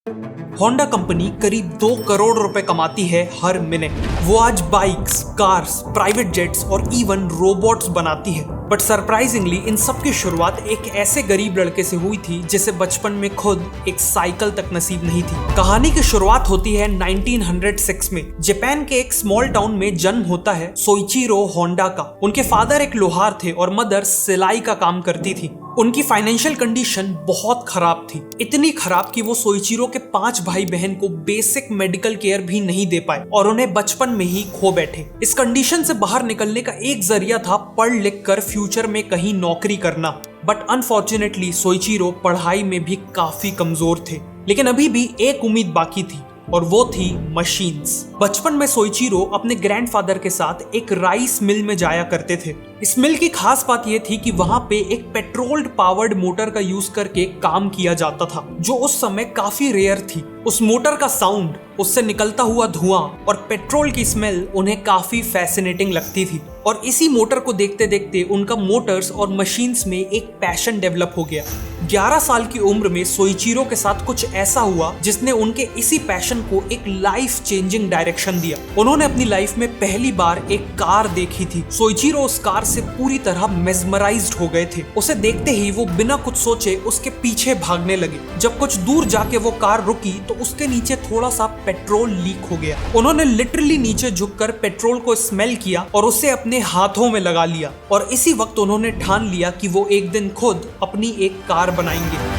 Honda company करीब 2 करोड़ रुपए कमाती है हर महीने। वो आज बाइक्स, कार्स, प्राइवेट जेट्स और इवन रोबोट्स बनाती है। बट सरप्राइजिंगली इन सब की शुरुआत एक ऐसे गरीब लड़के से हुई थी जिसे बचपन में खुद एक साइकिल तक नसीब नहीं थी। कहानी की शुरुआत होती है 1906 में। जापान के एक स्मॉल टाउन में जन्म होता है सोइचिरो होंडा का। उनके फादर एक लोहार थे और मदर सिलाई का काम करती थी। उनकी फाइनेंशियल कंडीशन बहुत खराब थी, इतनी खराब कि वो सोइचिरो के 5 भाई बहन को बेसिक मेडिकल केयर भी नहीं दे पाए और उन्हें बचपन में ही खो बैठे। इस कंडीशन से बाहर निकलने का एक जरिया था पढ़ लिख कर फ्यूचर में कहीं नौकरी करना। बट अनफॉर्चुनेटली सोइचिरो पढ़ाई में भी काफी कमजोर थे। लेकिन अभी भी एक उम्मीद बाकी थी और वो थी मशीन्स। बचपन में सोइचिरो अपने ग्रैंडफादर के साथ एक राइस मिल में जाया करते थे। इस मिल की खास बात यह थी कि वहां पे एक पेट्रोल पावर्ड मोटर का यूज करके काम किया जाता था, जो उस समय काफी रेयर थी। उस मोटर का साउंड, उससे निकलता हुआ धुआं और पेट्रोल की स्मेल उन्हें काफी फैसिनेटिंग लगती थी। और इसी मोटर को देखते देखते उनका मोटर्स और मशीन्स में एक पैशन डेवलप हो गया। 11 साल की उम्र में सोइचिरो के साथ कुछ ऐसा हुआ जिसने उनके इसी पैशन को एक लाइफ चेंजिंग डायरेक्शन दिया। उन्होंने अपनी लाइफ में पहली बार एक कार देखी थी। सोइचिरो उस कार से पूरी तरह मेस्मराइज्ड हो गए थे। उसे देखते ही वो बिना कुछ सोचे उसके पीछे भागने लगे। जब कुछ दूर जाके वो कार रुकी तो उसके नीचे थोड़ा सा पेट्रोल लीक हो गया। उन्होंने लिटरली नीचे झुककर पेट्रोल को स्मेल किया और उसे अपने हाथों में लगा लिया। और इसी वक्त उन्होंने ठान लिया कि वो एक दिन खुद अपनी एक कार बनाएंगे।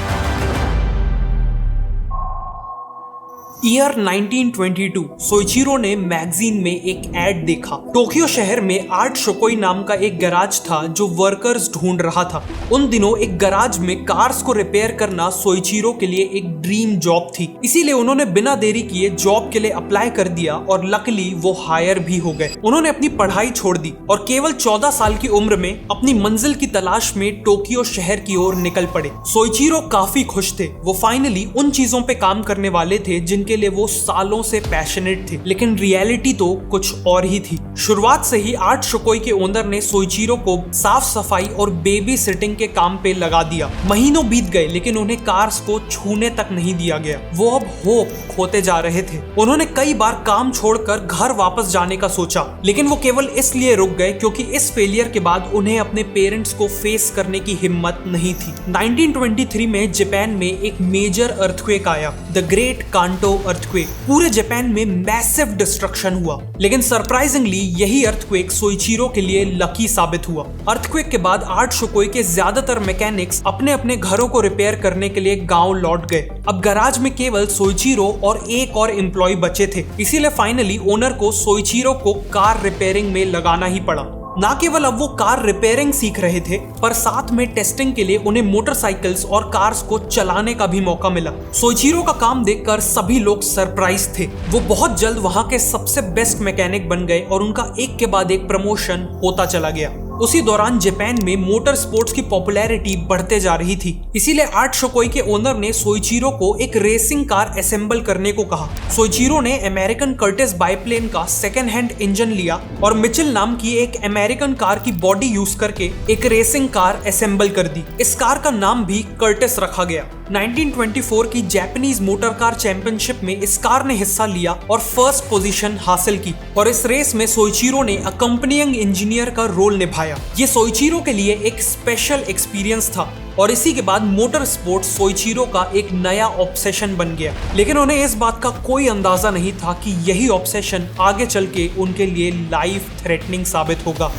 ईयर 1922 सोइचिरो ने मैगजीन में एक एड देखा। टोक्यो शहर में आर्ट शोकोई नाम का एक गैराज था जो वर्कर्स ढूंढ रहा था। उन दिनों एक गैराज में कार्स को रिपेयर करना सोइचिरो के लिए एक ड्रीम जॉब थी। इसीलिए उन्होंने बिना देरी किए जॉब के लिए अप्लाई कर दिया और लकीली वो हायर भी हो गए। उन्होंने अपनी पढ़ाई छोड़ दी और केवल 14 साल की उम्र में अपनी मंजिल की तलाश में टोक्यो शहर की ओर निकल पड़े। सोइचिरो काफी खुश थे। वो फाइनली उन चीजों पे काम करने वाले थे जिनके लिए वो सालों से पैशनेट थे। लेकिन रियलिटी तो कुछ और ही थी। शुरुआत से ही आर्ट शोकोई के ओनर ने सोइचिरो को साफ सफाई और बेबी सिटिंग के काम पे लगा दिया। महीनों बीत गए लेकिन उन्हें कार्स को छूने तक नहीं दिया गया। वो अब होप खोते जा रहे थे। उन्होंने कई बार काम छोड़कर घर वापस जाने का सोचा, लेकिन वो केवल इसलिए रुक गए क्योंकि इस फेलियर के बाद उन्हें अपने पेरेंट्स को फेस करने की हिम्मत नहीं थी। 1923 में जापान में एक मेजर अर्थक्वेक आया, द ग्रेट कांटो अर्थक्वेक। पूरे जापान में मैसिव डिस्ट्रक्शन हुआ। लेकिन सरप्राइजिंगली यही अर्थक्वेक सोइचिरो के लिए लकी साबित हुआ। अर्थक्वेक के बाद आर्ट शोकोई के ज्यादातर मैकेनिक्स अपने अपने घरों को रिपेयर करने के लिए गांव लौट गए। अब गैराज में केवल सोइचिरो और एक और एम्प्लॉय बचे थे। इसीलिए फाइनली ओनर को सोइचिरो को कार रिपेयरिंग में लगाना ही पड़ा। ना केवल अब वो कार रिपेयरिंग सीख रहे थे, पर साथ में टेस्टिंग के लिए उन्हें मोटरसाइकिल्स और कार्स को चलाने का भी मौका मिला। सोइचिरो का काम देखकर सभी लोग सरप्राइज थे। वो बहुत जल्द वहां के सबसे बेस्ट मैकेनिक बन गए और उनका एक के बाद एक प्रमोशन होता चला गया। उसी दौरान जापान में मोटर स्पोर्ट्स की पॉपुलैरिटी बढ़ते जा रही थी। इसीलिए आर्ट शोकोई के ओनर ने सोइचिरो को एक रेसिंग कार असेंबल करने को कहा। सोइचिरो ने अमेरिकन कर्टिस बाइप्लेन का सेकेंड हैंड इंजन लिया और मिचेल नाम की एक अमेरिकन कार की बॉडी यूज करके एक रेसिंग कार असेंबल कर दी। इस कार का नाम भी कर्टिस रखा गया। 1924 की जापानीज मोटर कार चैंपियनशिप में इस कार ने हिस्सा लिया और फर्स्ट पोजीशन हासिल की। और इस रेस में सोइचिरो ने अकम्पनिंग इंजीनियर का रोल निभाया। ये सोइचिरो के लिए एक स्पेशल एक्सपीरियंस था और इसी के बाद मोटर स्पोर्ट्स सोइचिरो का एक नया ऑब्सेशन बन गया। लेकिन उन्हें इस बात का कोई अंदाजा नहीं था कि यही ऑब्सेशन आगे चल के उनके लिए लाइफ थ्रेटनिंग साबित होगा।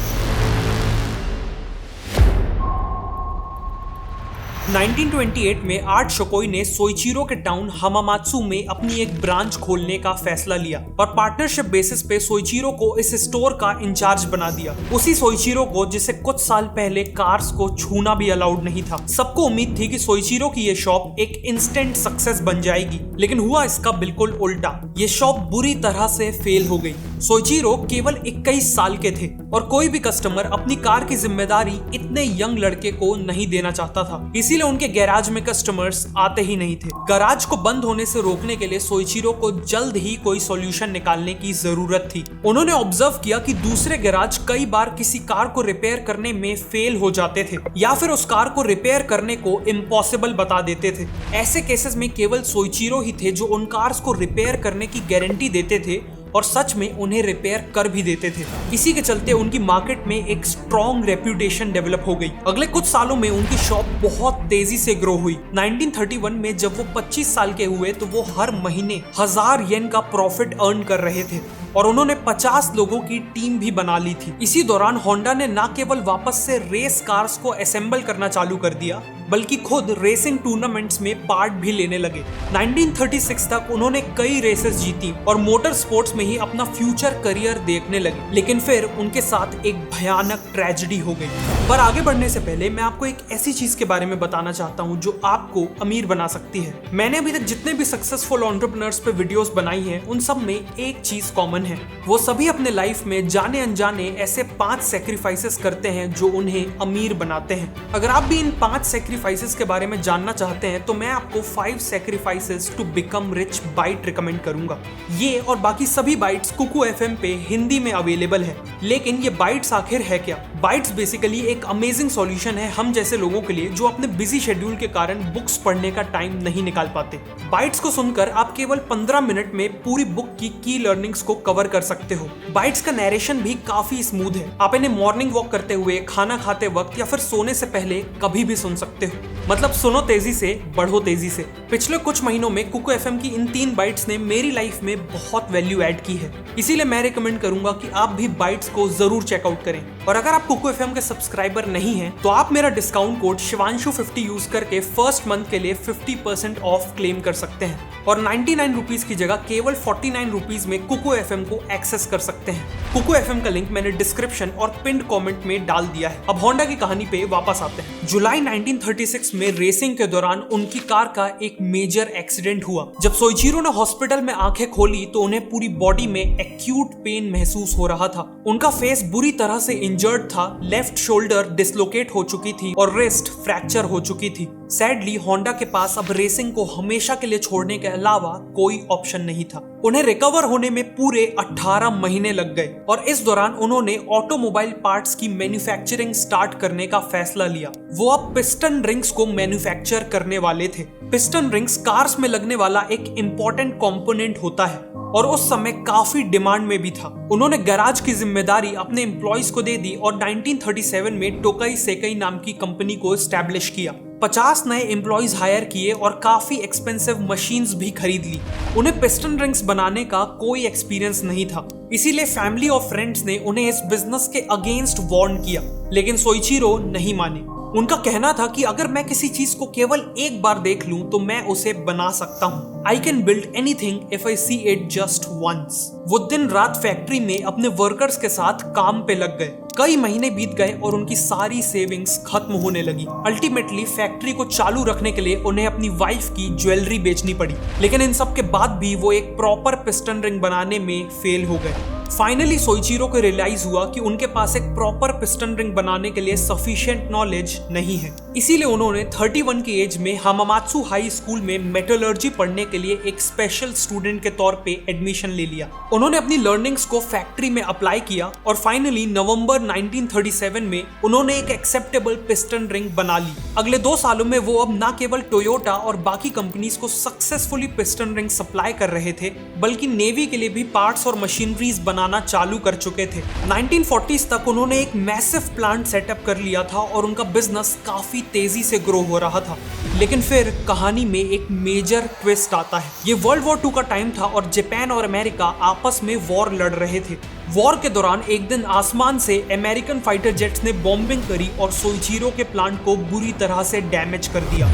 1928 में आर्ट शोकोई ने सोइचिरो के टाउन हमामात्सु में अपनी एक ब्रांच खोलने का फैसला लिया और पार्टनरशिप बेसिस पे सोइचिरो को इस स्टोर का इंचार्ज बना दिया। उसी सोइचिरो को जिसे कुछ साल पहले कार्स को छूना भी अलाउड नहीं था। सबको उम्मीद थी कि सोइचिरो की ये शॉप एक इंस्टेंट सक्सेस बन जाएगी, लेकिन हुआ इसका बिल्कुल उल्टा। ये शॉप बुरी तरह से फेल हो गई। सोइचिरो केवल 21 साल के थे और कोई भी कस्टमर अपनी कार की जिम्मेदारी इतने यंग लड़के को नहीं देना चाहता था, इसीलिए उनके गैराज में कस्टमर्स आते ही नहीं थे। गैराज को बंद होने से रोकने के लिए सोइचिरो को जल्द ही कोई सॉल्यूशन निकालने की जरूरत थी। उन्होंने ऑब्जर्व किया कि दूसरे गैराज कई बार किसी कार को रिपेयर करने में फेल हो जाते थे या फिर उस कार को रिपेयर करने को इम्पॉसिबल बता देते थे। ऐसे केसेस में केवल सोइचिरो ही थे जो उन कार्स को रिपेयर करने की गारंटी देते थे और सच में उन्हें रिपेयर कर भी देते थे। इसी के चलते उनकी मार्केट में एक स्ट्रॉन्ग रेप्यूटेशन डेवलप हो गई। अगले कुछ सालों में उनकी शॉप बहुत तेजी से ग्रो हुई। 1931 में जब वो 25 साल के हुए तो वो हर महीने 1000 येन का प्रॉफिट अर्न कर रहे थे और उन्होंने 50 लोगों की टीम भी बना ली थी। इसी दौरान होंडा ने न केवल वापस से रेस कार्स को असेंबल करना चालू कर दिया बल्कि खुद रेसिंग टूर्नामेंट्स में पार्ट भी लेने लगे। 1936 तक उन्होंने कई रेसेस जीती और मोटर स्पोर्ट्स में ही अपना फ्यूचर करियर देखने लगे, लेकिन फिर उनके साथ एक भयानक ट्रेजेडी हो गई। पर आगे बढ़ने से पहले मैं आपको एक ऐसी चीज के बारे में बताना चाहता हूँ जो आपको अमीर बना सकती है। मैंने अभी तक जितने भी सक्सेसफुल एंटरप्रेन्योर्स पे वीडियोस बनाई हैं उन सब में एक चीज कॉमन है, वो सभी अपने लाइफ में जाने अनजाने ऐसे 5 सैक्रिफाइसेस करते हैं जो उन्हें अमीर बनाते हैं। अगर आप भी इन 5 सैक्रिफाइसेस के बारे में जानना चाहते हैं तो मैं आपको 5 sacrifices to become rich bite recommend करूंगा। ये और बाकी सभी बाइट्स कुकू एफएम पे हिंदी में अवेलेबल है। लेकिन ये बाइट्स आखिर है क्या? बाइट्स बेसिकली एक अमेजिंग सॉल्यूशन है हम जैसे लोगों के लिए जो अपने बिजी शेड्यूल के कारण बुक्स पढ़ने का टाइम नहीं निकाल पाते। बाइट्स को सुनकर आप केवल 15 मिनट में पूरी बुक की लर्निंग्स को कवर कर सकते हो। बाइट्स का नरेशन भी काफी स्मूथ है। आप इन्हें मॉर्निंग वॉक करते हुए, खाना खाते वक्त या फिर सोने से पहले कभी भी सुन सकते हो। मतलब सुनो तेजी से, बढ़ो तेजी से। पिछले कुछ महीनों में कुकू एफएम की इन 3 बाइट्स ने मेरी लाइफ में बहुत वैल्यू ऐड की है, इसीलिए मैं रिकमेंड करूंगा कि आप भी बाइट्स को जरूर चेकआउट करें। और अगर आप कुकू एफएम के सब्सक्राइबर नहीं हैं तो आप मेरा डिस्काउंट कोड शिवांशु50 यूज करके फर्स्ट मंथ के लिए 50% ऑफ क्लेम कर सकते हैं और 99 रुपीज की जगह केवल 49 रुपीज में कुकू एफएम को एक्सेस कर सकते हैं। कुकू एफएम का लिंक मैंने डिस्क्रिप्शन और पिंड कमेंट में डाल दिया है। अब होंडा की कहानी पे वापस आते हैं। जुलाई 1936 में रेसिंग के दौरान उनकी कार का एक मेजर एक्सीडेंट हुआ। जब सोइचिरो ने हॉस्पिटल में आंखें खोली तो उन्हें पूरी बॉडी में एक्यूट पेन महसूस हो रहा था। उनका फेस बुरी तरह से इंजर्ड था, लेफ्ट शोल्डर डिसलोकेट हो चुकी थी और रिस्ट फ्रैक्चर हो चुकी थी। सैडली होंडा के पास अब रेसिंग को हमेशा के लिए छोड़ने के अलावा कोई ऑप्शन नहीं था। उन्हें रिकवर होने में पूरे 18 महीने लग गए और इस दौरान उन्होंने ऑटोमोबाइल पार्ट्स की मैन्युफैक्चरिंग स्टार्ट करने का फैसला लिया। वो अब पिस्टन रिंग्स को मैन्युफैक्चर करने वाले थे। पिस्टन रिंग्स कार्स में लगने वाला एक इम्पोर्टेंट कंपोनेंट होता है और उस समय काफी डिमांड में भी था। उन्होंने गैराज की जिम्मेदारी अपने एम्प्लॉइज को दे दी और 1937 में टोकाई सेकाई नाम की कंपनी को एस्टैब्लिश किया। 50 नए एम्प्लॉइज हायर किए और काफी एक्सपेंसिव मशीन्स भी खरीद ली। उन्हें पिस्टन रिंग्स बनाने का कोई एक्सपीरियंस नहीं था, इसीलिए फैमिली और फ्रेंड्स ने उन्हें इस बिजनेस के अगेंस्ट वार्न किया, लेकिन सोइचिरो नहीं माने। उनका कहना था कि अगर मैं किसी चीज को केवल एक बार देख लूं तो मैं उसे बना सकता हूं। I can build anything if I see it just once। वो दिन रात फैक्ट्री में अपने वर्कर्स के साथ काम पे लग गए। कई महीने बीत गए और उनकी सारी सेविंग्स खत्म होने लगी। अल्टीमेटली फैक्ट्री को चालू रखने के लिए उन्हें अपनी वाइफ की ज्वेलरी बेचनी पड़ी, लेकिन इन सब के बाद भी वो एक प्रॉपर पिस्टन रिंग बनाने में फेल हो गए। फाइनली सोइचिरो को रियलाइज हुआ कि उनके पास एक प्रॉपर पिस्टन रिंग बनाने के लिए सफिशिएंट नॉलेज नहीं है। इसीलिए उन्होंने 31 की एज में हामामात्सु हाई स्कूल में मेटलर्जी पढ़ने के लिए एक स्पेशल स्टूडेंट के तौर पे एडमिशन ले लिया। उन्होंने अपनी लर्निंग्स को फैक्ट्री में अप्लाई किया और फाइनली नवंबर 1937 में उन्होंने एक एक्सेप्टेबल पिस्टन रिंग बना ली। अगले 2 सालों में वो अब न केवल टोयोटा और बाकी कंपनीज को सक्सेसफुली पिस्टन रिंग सप्लाई कर रहे थे, बल्कि नेवी के लिए भी पार्ट्स और मशीनरीज बनाना चालू कर चुके थे। 1940s तक उन्होंने एक मैसिव प्लांट सेटअप कर लिया था और उनका बिजनेस काफी तेजी से ग्रो हो रहा था। लेकिन फिर कहानी में एक मेजर ट्विस्ट आता है। ये वर्ल्ड वॉर 2 का टाइम था और जापान और अमेरिका आपस में वॉर लड़ रहे थे। वॉर के दौरान एक दिन आसमान से अमेरिकन फाइटर जेट्स ने बॉम्बिंग करी और सोइचिरो के प्लांट को बुरी तरह से डैमेज कर दिया।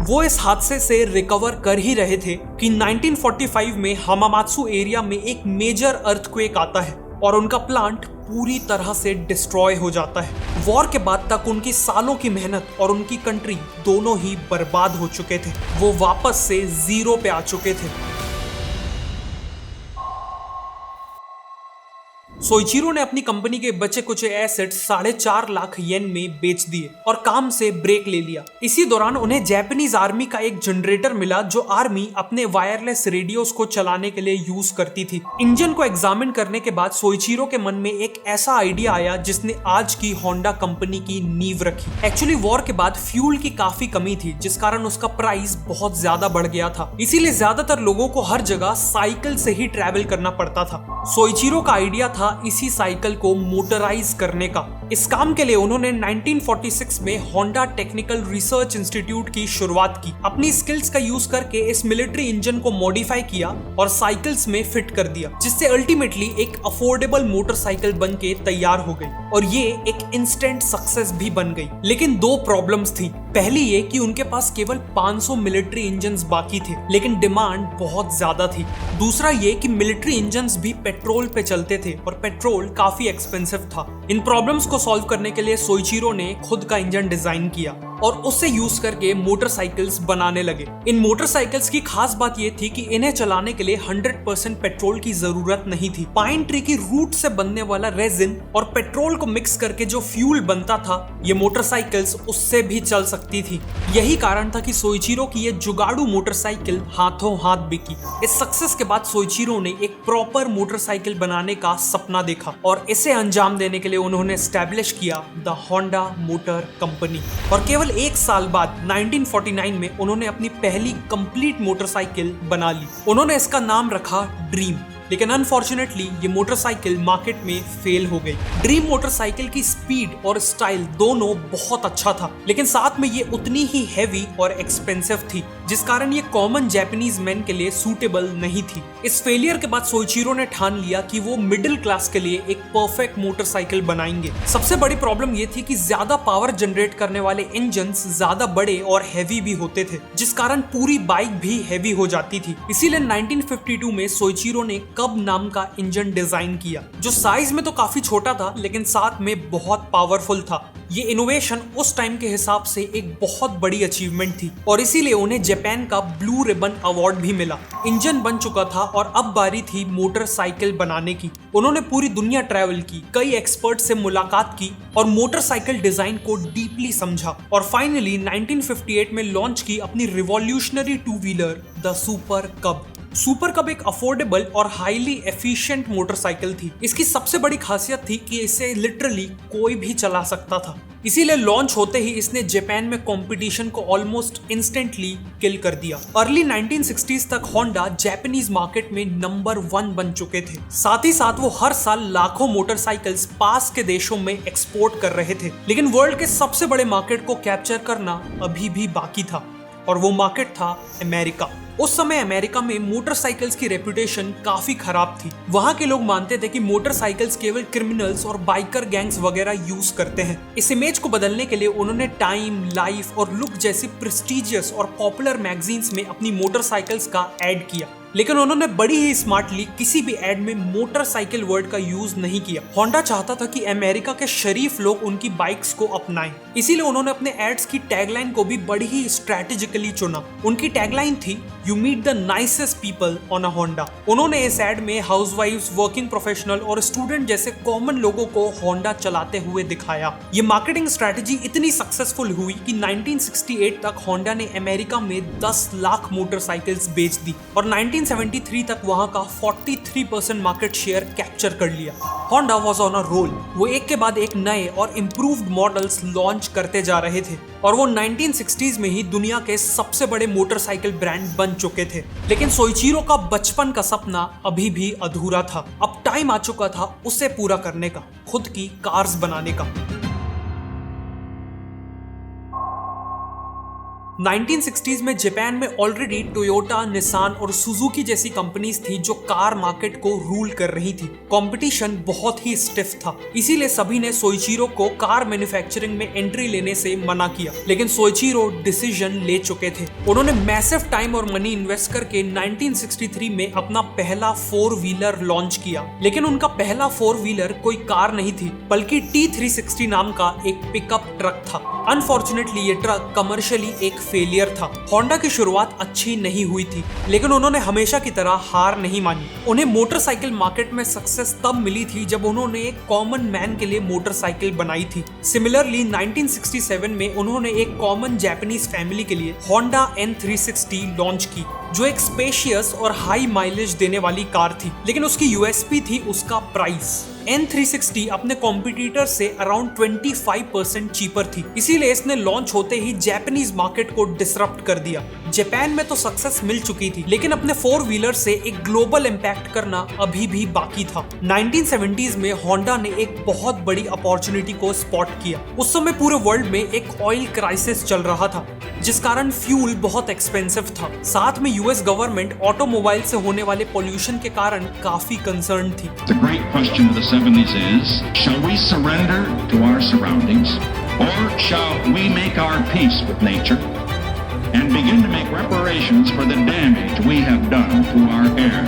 वो इस हादसे से रिकवर कर ही रहे थे कि 1945 में हामामात्सु एरिया में एक मेजर अर्थक्वेक आता है और उनका प्लांट पूरी तरह से डिस्ट्रॉय हो जाता है। वॉर के बाद तक उनकी सालों की मेहनत और उनकी कंट्री दोनों ही बर्बाद हो चुके थे। वो वापस से जीरो पे आ चुके थे। सोइचिरो ने अपनी कंपनी के बचे कुछ एसेट्स 4.5 लाख येन में बेच दिए और काम से ब्रेक ले लिया। इसी दौरान उन्हें जापानीज आर्मी का एक जनरेटर मिला जो आर्मी अपने वायरलेस रेडियोस को चलाने के लिए यूज करती थी। इंजन को एग्जामिन करने के बाद सोइचिरो के मन में एक ऐसा आइडिया आया जिसने आज की होंडा कंपनी की नींव रखी। एक्चुअली वॉर के बाद फ्यूल की काफी कमी थी जिस कारण उसका प्राइस बहुत ज्यादा बढ़ गया था, इसीलिए ज्यादातर लोगों को हर जगह साइकिल से ही ट्रैवल करना पड़ता था। सोइचिरो का आइडिया था इसी साइकिल को मोटराइज करने का। इस काम के लिए उन्होंने 1946 में होंडा टेक्निकल रिसर्च इंस्टीट्यूट की शुरुआत की। अपनी स्किल्स का यूज करके इस मिलिट्री इंजन को मॉडिफाई किया और साइकिल्स में फिट कर दिया, जिससे अल्टीमेटली एक अफोर्डेबल मोटरसाइकिल बन के तैयार हो गई और ये एक इंस्टेंट सक्सेस भी बन गई। लेकिन दो प्रॉब्लम्स थी। पहली ये कि उनके पास केवल 500 मिलिट्री इंजन्स बाकी थे, लेकिन डिमांड बहुत ज्यादा थी। दूसरा ये कि मिलिट्री इंजन्स भी पेट्रोल पे चलते थे और पेट्रोल काफी एक्सपेंसिव था। इन प्रॉब्लम्स को सॉल्व करने के लिए सोइचिरो ने खुद का इंजन डिजाइन किया और उससे यूज करके मोटरसाइकिल्स बनाने लगे। इन मोटरसाइकिल्स की खास बात यह थी कि इन्हें चलाने के लिए 100% पेट्रोल की जरूरत नहीं थी। पाइन ट्री की रूट से बनने वाला रेजिन और पेट्रोल को मिक्स करके जो फ्यूल बनता था, ये मोटरसाइकिल्स उससे भी चल सकती थी। यही कारण था कि सोइचिरो की ये जुगाड़ू मोटरसाइकिल हाथों हाथ बिकी। इस सक्सेस के बाद सोइचिरो ने एक प्रॉपर मोटरसाइकिल बनाने का सपना देखा और इसे अंजाम देने के लिए उन्होंने एस्टैब्लिश किया द होंडा मोटर कंपनी। और केवल एक साल बाद 1949 में उन्होंने अपनी पहली कंप्लीट मोटरसाइकिल बना ली। उन्होंने इसका नाम रखा ड्रीम, लेकिन अनफॉर्चुनेटली ये मोटरसाइकिल मार्केट में फेल हो गई। ड्रीम मोटरसाइकिल की स्पीड और स्टाइल दोनों बहुत अच्छा था, लेकिन साथ में ये उतनी ही हैवी और एक्सपेंसिव थी, जिस कारण ये कॉमन जापानीज मैन के लिए सूटेबल नहीं थी। इस फेलियर के बाद सोइचिरो ने ठान लिया कि वो मिडिल क्लास के लिए एक परफेक्ट मोटरसाइकिल बनाएंगे। सबसे बड़ी प्रॉब्लम ये थी कि ज्यादा पावर जनरेट करने वाले इंजन्स ज्यादा बड़े और हैवी भी होते थे, जिस कारण पूरी बाइक भी हैवी हो जाती थी। इसीलिए 1952 में सोइचिरो ने कब नाम का इंजन डिजाइन किया, जो साइज में तो काफी छोटा था लेकिन साथ में बहुत पावरफुल था। ये इनोवेशन उस टाइम के हिसाब से एक बहुत बड़ी अचीवमेंट थी और इसीलिए उन्हें जापान का ब्लू रिबन अवार्ड भी मिला। इंजन बन चुका था और अब बारी थी मोटरसाइकिल बनाने की। उन्होंने पूरी दुनिया ट्रैवल की, कई एक्सपर्ट से मुलाकात की और मोटरसाइकिल डिजाइन को डीपली समझा और फाइनली 1958 में लॉन्च की अपनी revolutionary two wheeler the super कब। सुपर कब एक अफोर्डेबल और हाईली एफिशिएंट मोटरसाइकिल थी। इसकी सबसे बड़ी खासियत थी कि इसे लिटरली कोई भी चला सकता था। इसीलिए लॉन्च होते ही इसने जापान में कंपटीशन को ऑलमोस्ट इंस्टेंटली किल कर दिया। अर्ली 1960s तक होंडा जापानीज मार्केट में नंबर 1 बन चुके थे। साथ ही साथ वो हर साल लाखों मोटरसाइकिल्स पास के देशों में एक्सपोर्ट कर रहे थे, लेकिन वर्ल्ड के सबसे बड़े मार्केट को कैप्चर करना अभी भी बाकी था और वो मार्केट था अमेरिका। उस समय अमेरिका में मोटरसाइकिल्स की रेपुटेशन काफी खराब थी। वहां के लोग मानते थे कि मोटरसाइकिल्स केवल क्रिमिनल्स और बाइकर गैंग्स वगैरह यूज करते हैं। इस इमेज को बदलने के लिए उन्होंने टाइम, लाइफ और लुक जैसी प्रेस्टीजियस और पॉपुलर मैगजीन्स में अपनी मोटरसाइकिल्स का ऐड किया, लेकिन उन्होंने बड़ी ही स्मार्टली किसी भी एड में मोटरसाइकिल वर्ड का यूज नहीं किया। होंडा चाहता था कि अमेरिका के शरीफ लोग उनकी बाइक्स को अपनाएं, इसीलिए उन्होंने अपने एड्स की टैगलाइन को भी बड़ी ही स्ट्रैटेजिकली चुना। उनकी टैगलाइन थी you meet the nicest people on a Honda. उन्होंने इस एड में हाउसवाइफ्स, वर्किंग प्रोफेशनल और स्टूडेंट जैसे कॉमन लोगों को होंडा चलाते हुए दिखाया। ये मार्केटिंग स्ट्रैटेजी इतनी सक्सेसफुल हुई कि 1968 तक होंडा ने अमेरिका में 10 लाख मोटरसाइकिल्स बेच दी और 1973 तक वहां का 43% मार्केट शेयर कैप्चर कर लिया। Honda was on a roll. वो एक के बाद एक नए और इम्प्रूव्ड मॉडल्स लॉन्च करते जा रहे थे और वो 1960s में ही दुनिया के सबसे बड़े मोटरसाइकिल ब्रांड बन चुके थे। लेकिन सोइचिरो का बचपन का सपना अभी भी अधूरा था। अब टाइम आ चुका था उसे पूरा करने का, खुद की कार्स बनाने का। 1960s में जापान में ऑलरेडी टोयोटा, निसान और सुजुकी जैसी कंपनीज थी जो कार मार्केट को रूल कर रही थी। कंपटीशन बहुत ही स्टिफ था, इसीलिए सभी ने सोइचिरो को कार मैन्युफैक्चरिंग में एंट्री लेने से मना किया। लेकिन सोइचिरो डिसीजन ले चुके थे। उन्होंने मैसिव टाइम और मनी इन्वेस्ट करके 1963 में अपना पहला 4 व्हीलर लॉन्च किया। लेकिन उनका पहला 4 व्हीलर कोई कार नहीं थी, बल्कि T360 नाम का एक पिकअप ट्रक था। अनफॉर्चुनेटली ये ट्रक कमर्शियली एक फेलियर था। होंडा की शुरुआत अच्छी नहीं हुई थी, लेकिन उन्होंने हमेशा की तरह हार नहीं मानी। उन्हें मोटरसाइकिल मार्केट में सक्सेस तब मिली थी जब उन्होंने एक कॉमन मैन के लिए मोटरसाइकिल बनाई थी। सिमिलरली 1967 में उन्होंने एक कॉमन जापानीज फैमिली के लिए होंडा N360 लॉन्च की, जो एक स्पेशियस और हाई माइलेज देने वाली कार थी, लेकिन उसकी यूएसपी थी उसका प्राइस। N360 अपने कॉम्पिटिटर से अराउंड 25% चीपर थी, इसीलिए इसने लॉन्च होते ही जापानीज मार्केट को डिसरप्ट कर दिया। जापान में तो सक्सेस मिल चुकी थी, लेकिन अपने 4 व्हीलर से एक ग्लोबल इम्पैक्ट करना अभी भी बाकी था। 1970s में होंडा ने एक बहुत बड़ी अपॉर्चुनिटी को स्पॉट किया। उस समय पूरे वर्ल्ड में एक ऑयल क्राइसिस चल रहा था, जिस कारण फ्यूल बहुत एक्सपेंसिव था। साथ में यूएस गवर्नमेंट ऑटोमोबाइल से होने वाले पोल्यूशन के कारण काफी कंसर्न थी। The great question of the 70s is, shall we surrender to our surroundings, or shall we make our peace with nature and begin to make reparations for the damage we have done to our air,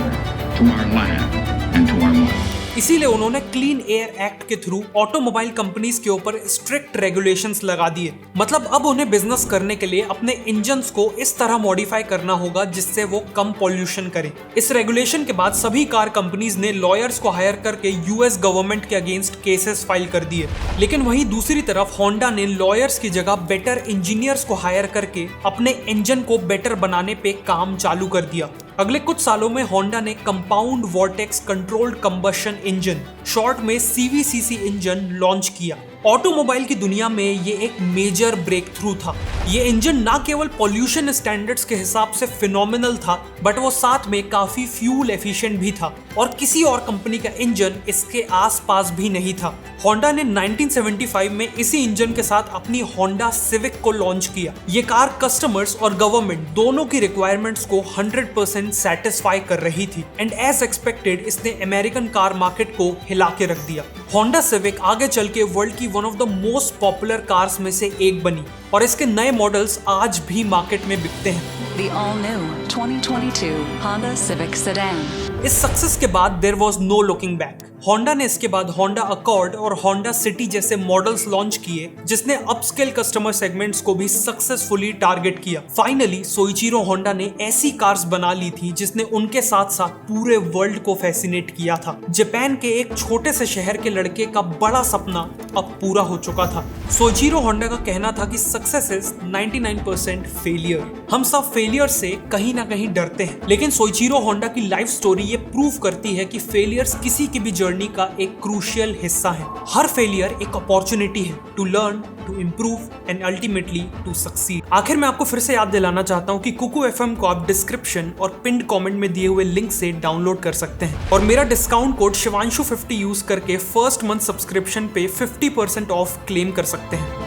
to our land, and to our life? इसीलिए उन्होंने clean air act के through automobile companies के ऊपर strict regulations लगा दिए। मतलब अब उन्हें बिजनेस करने के लिए अपने इंजन्स को इस तरह मॉडिफाई करना होगा जिससे वो कम पॉल्यूशन करें। इस रेगुलेशन के बाद सभी कार कंपनीज ने लॉयर्स को हायर करके यूएस गवर्नमेंट के अगेंस्ट केसेस फाइल कर दिए। लेकिन वहीं दूसरी तरफ होंडा ने लॉयर्स की जगह बेटर इंजीनियर्स को हायर करके अपने इंजन को बेटर बनाने पे काम चालू कर दिया। अगले कुछ सालों में होंडा ने compound vortex controlled combustion engine, short में CVCC इंजन लॉन्च किया। ऑटोमोबाइल की दुनिया में ये एक मेजर ब्रेक थ्रू था। ये इंजन ना केवल पॉल्यूशन स्टैंडर्ड्स के हिसाब से फिनोमिनल था, बट वो साथ में काफी फ्यूल एफिशिएंट भी था, और किसी और कंपनी का इंजन इसके आसपास भी नहीं था। होंडा ने 1975 में इसी इंजन के साथ अपनी होंडा सिविक को लॉन्च किया। ये कार कस्टमर्स और गवर्नमेंट दोनों की रिक्वायरमेंट्स को 100% सेटिस्फाई कर रही थी, एंड एज एक्सपेक्टेड इसने अमेरिकन कार मार्केट को हिला के रख दिया। होंडा सिविक आगे चल के वर्ल्ड की one of the most popular cars में से एक बनी, और इसके नए मॉडल्स आज भी मार्केट में बिकते हैं। The all-new 2022 Honda Civic Sedan. इस सक्सेस के बाद there was no looking back. Honda ने इसके बाद होंडा अकॉर्ड और होंडा सिटी जैसे मॉडल्स लॉन्च किए, जिसने अपस्केल कस्टमर सेगमेंट्स को भी सक्सेसफुली टारगेट किया। फाइनली सोइचिरो होंडा ने ऐसी कार्स बना ली थी जिसने उनके साथ साथ पूरे वर्ल्ड को फैसिनेट किया था। जापान के एक छोटे से शहर के लड़के का बड़ा सपना अब पूरा हो चुका था। सोइचिरो होंडा का कहना था कि सक्सेस इज 99% फेलियर। हम सब फेलियर से कहीं ना कहीं डरते हैं, लेकिन सोइचिरो होंडा की लाइफ स्टोरी ये प्रूव करती है कि फेलियर्स किसी की भी जर्नी का एक क्रूशियल हिस्सा है। हर फेलियर एक अपॉर्चुनिटी है to learn, to improve and ultimately to succeed. आखिर मैं आपको फिर से याद दिलाना चाहता हूँ कि कुकू FM को आप डिस्क्रिप्शन और पिन्ड कमेंट में दिए हुए लिंक से डाउनलोड कर सकते हैं, और मेरा डिस्काउंट कोड शिवांशु50 यूज करके फर्स्ट मंथ सब्सक्रिप्शन पे 50% ऑफ क्लेम कर सकते हैं।